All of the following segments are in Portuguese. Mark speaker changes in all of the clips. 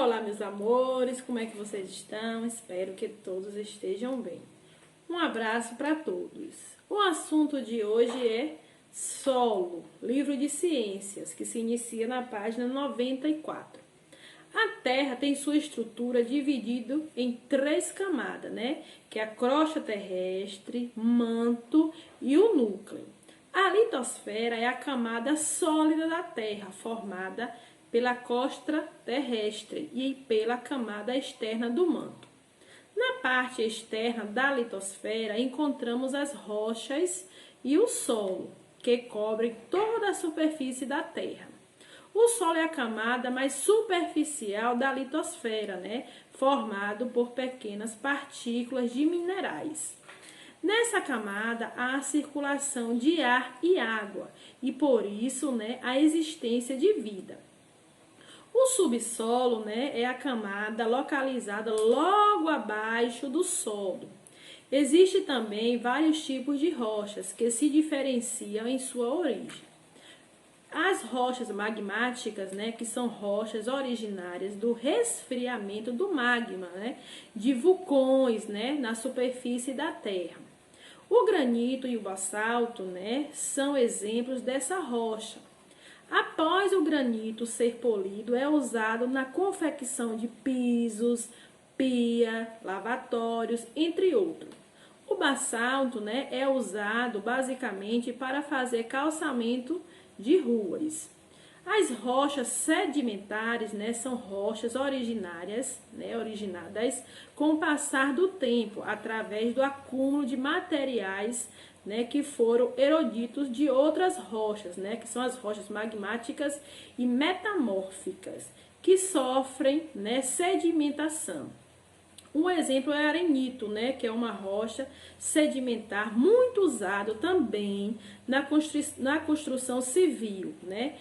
Speaker 1: Olá, meus amores, como é que vocês estão? Espero que todos estejam bem. Um abraço para todos. O assunto de hoje é solo, livro de ciências, que se inicia na página 94. A Terra tem sua estrutura dividida em 3 camadas, né? Que é a crosta terrestre, manto e o núcleo. A litosfera é a camada sólida da Terra, formada pela crosta terrestre e pela camada externa do manto. Na parte externa da litosfera encontramos as rochas e o solo, que cobrem toda a superfície da Terra. O solo é a camada mais superficial da litosfera, né? Formado por pequenas partículas de minerais. Nessa camada há a circulação de ar e água e por isso, né, a existência de vida. O subsolo, né, é a camada localizada logo abaixo do solo. Existem também vários tipos de rochas que se diferenciam em sua origem. As rochas magmáticas, né, que são rochas originárias do resfriamento do magma, né, de vulcões, né, na superfície da Terra. O granito e o basalto, né, são exemplos dessa rocha. Após o granito ser polido, é usado na confecção de pisos, pia, lavatórios, entre outros. O basalto, né, é usado basicamente para fazer calçamento de ruas. As rochas sedimentares, né, são rochas originárias, né, originadas com o passar do tempo, através do acúmulo de materiais, né, que foram erodidos de outras rochas, né, que são as rochas magmáticas e metamórficas, que sofrem, né, sedimentação. Um exemplo é arenito, né, que é uma rocha sedimentar muito usado também na construção civil, né,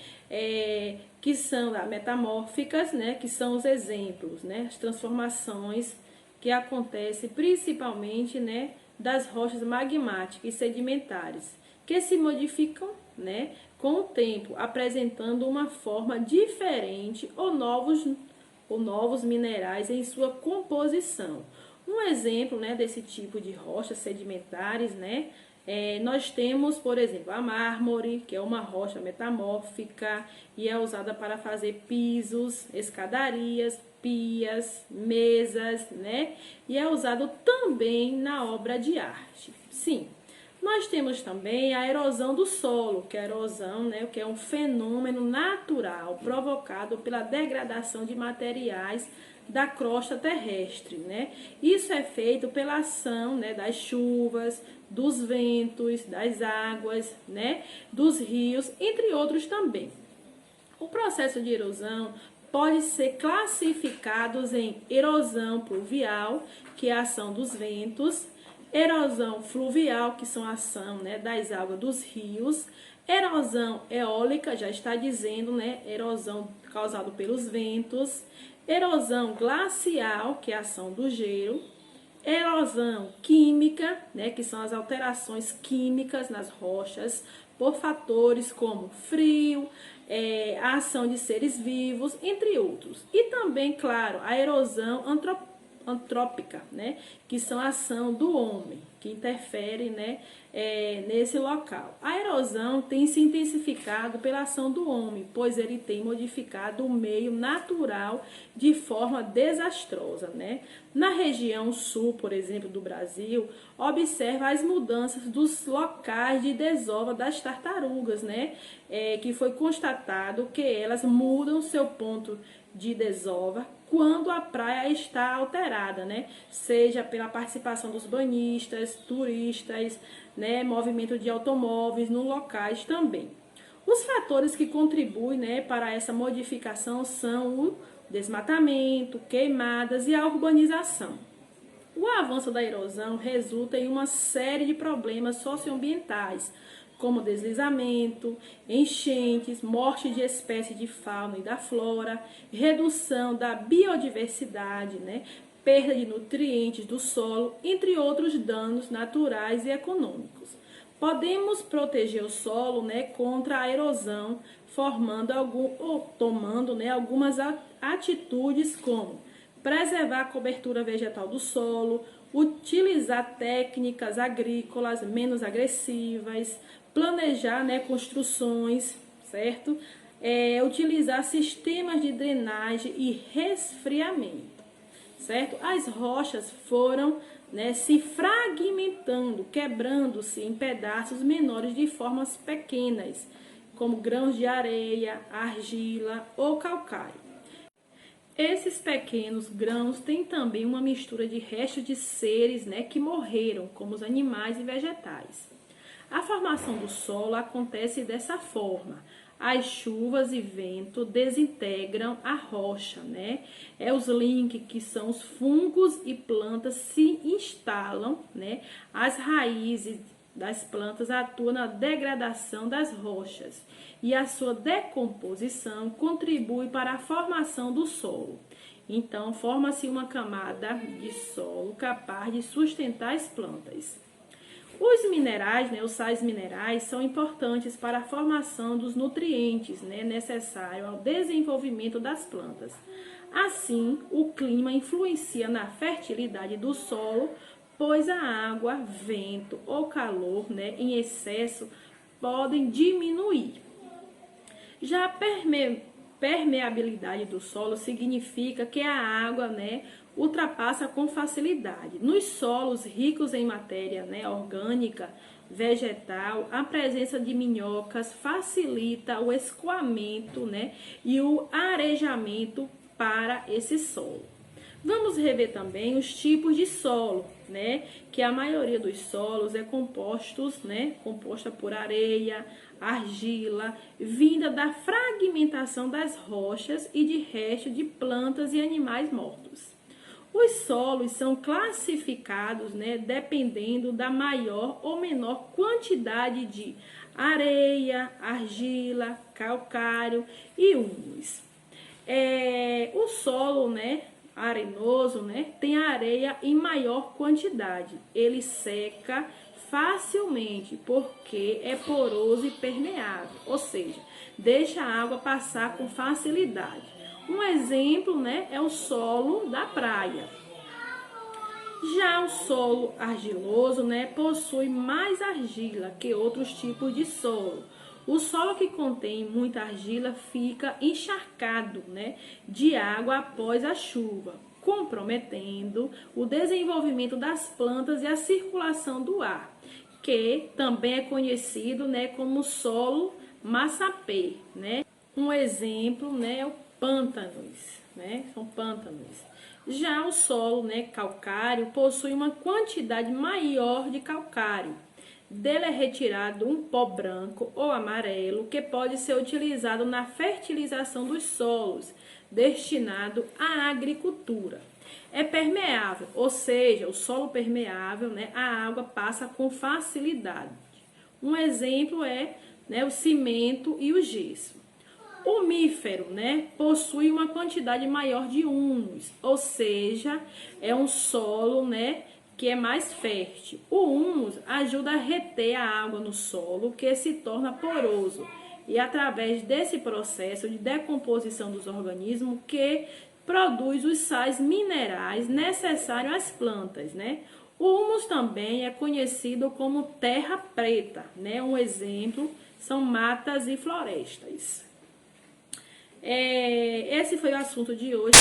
Speaker 1: que são metamórficas, né, que são os exemplos, né, as transformações que acontecem principalmente, né, das rochas magmáticas e sedimentares, que se modificam, né, com o tempo, apresentando uma forma diferente ou novos minerais em sua composição. Um exemplo, né, desse tipo de rochas sedimentares, né, nós temos, por exemplo, a mármore, que é uma rocha metamórfica e é usada para fazer pisos, escadarias, pias, mesas, né, e é usado também na obra de arte. Sim. Nós temos também a erosão do solo, que é a erosão, né, que é um fenômeno natural provocado pela degradação de materiais da crosta terrestre, né? Isso é feito pela ação, né, das chuvas, dos ventos, das águas, né, dos rios, entre outros também. O processo de erosão pode ser classificado em erosão pluvial, que é a ação dos ventos, erosão fluvial, que são a ação, né, das águas dos rios, erosão eólica, já está dizendo, né, erosão causada pelos ventos, erosão glacial, que é a ação do gelo, erosão química, né, que são as alterações químicas nas rochas por fatores como frio, a ação de seres vivos, entre outros. E também, claro, a erosão antrópica, né, que são a ação do homem, que interfere, né, nesse local. A erosão tem se intensificado pela ação do homem, pois ele tem modificado o meio natural de forma desastrosa, né? Na região sul, por exemplo, do Brasil, observa as mudanças dos locais de desova das tartarugas, né? Que foi constatado que elas mudam seu ponto de desova quando a praia está alterada, né? Seja pela participação dos banhistas, turistas, né? Movimento de automóveis nos locais também. Os fatores que contribuem, né, para essa modificação são o desmatamento, queimadas e a urbanização. O avanço da erosão resulta em uma série de problemas socioambientais, como deslizamento, enchentes, morte de espécies de fauna e da flora, redução da biodiversidade, né, perda de nutrientes do solo, entre outros danos naturais e econômicos. Podemos proteger o solo, né, contra a erosão, tomando, né, algumas atitudes como preservar a cobertura vegetal do solo, utilizar técnicas agrícolas menos agressivas, planejar, né, construções, certo? Utilizar sistemas de drenagem e resfriamento, certo? As rochas foram, né, se fragmentando, quebrando-se em pedaços menores de formas pequenas, como grãos de areia, argila ou calcário. Esses pequenos grãos têm também uma mistura de restos de seres, né, que morreram, como os animais e vegetais. A formação do solo acontece dessa forma. As chuvas e vento desintegram a rocha, né? Os links, que são os fungos e plantas, se instalam, né? As raízes das plantas atuam na degradação das rochas e a sua decomposição contribui para a formação do solo. Então, forma-se uma camada de solo capaz de sustentar as plantas. Os minerais, né, os sais minerais, são importantes para a formação dos nutrientes, né, necessários ao desenvolvimento das plantas. Assim, o clima influencia na fertilidade do solo, pois a água, vento ou calor, né, em excesso podem diminuir. Já a permeabilidade do solo significa que a água, né, ultrapassa com facilidade. Nos solos ricos em matéria, né, orgânica, vegetal, a presença de minhocas facilita o escoamento, né, e o arejamento para esse solo. Vamos rever também os tipos de solo, né, que a maioria dos solos é composta por areia, argila, vinda da fragmentação das rochas e de restos de plantas e animais mortos. Os solos são classificados, né, dependendo da maior ou menor quantidade de areia, argila, calcário e humus. O solo, né, arenoso, né, tem areia em maior quantidade. Ele seca facilmente porque é poroso e permeável, ou seja, deixa a água passar com facilidade. Um exemplo, né, é o solo da praia. Já o solo argiloso, né, possui mais argila que outros tipos de solo. O solo que contém muita argila fica encharcado, né, de água após a chuva, comprometendo o desenvolvimento das plantas e a circulação do ar, que também é conhecido, né, como solo massapê, né? Um exemplo, né, é o pântanos, né? São pântanos. Já o solo, né, calcário possui uma quantidade maior de calcário. Dele é retirado um pó branco ou amarelo que pode ser utilizado na fertilização dos solos, destinado à agricultura. É permeável, ou seja, o solo permeável, né, a água passa com facilidade. Um exemplo é, né, o cimento e o gesso. O mífero, né, possui uma quantidade maior de humus, ou seja, é um solo, né, que é mais fértil. O humus ajuda a reter a água no solo, que se torna poroso, e através desse processo de decomposição dos organismos que produz os sais minerais necessários às plantas, né? O humus também é conhecido como terra preta, né? Um exemplo são matas e florestas. Esse foi o assunto de hoje.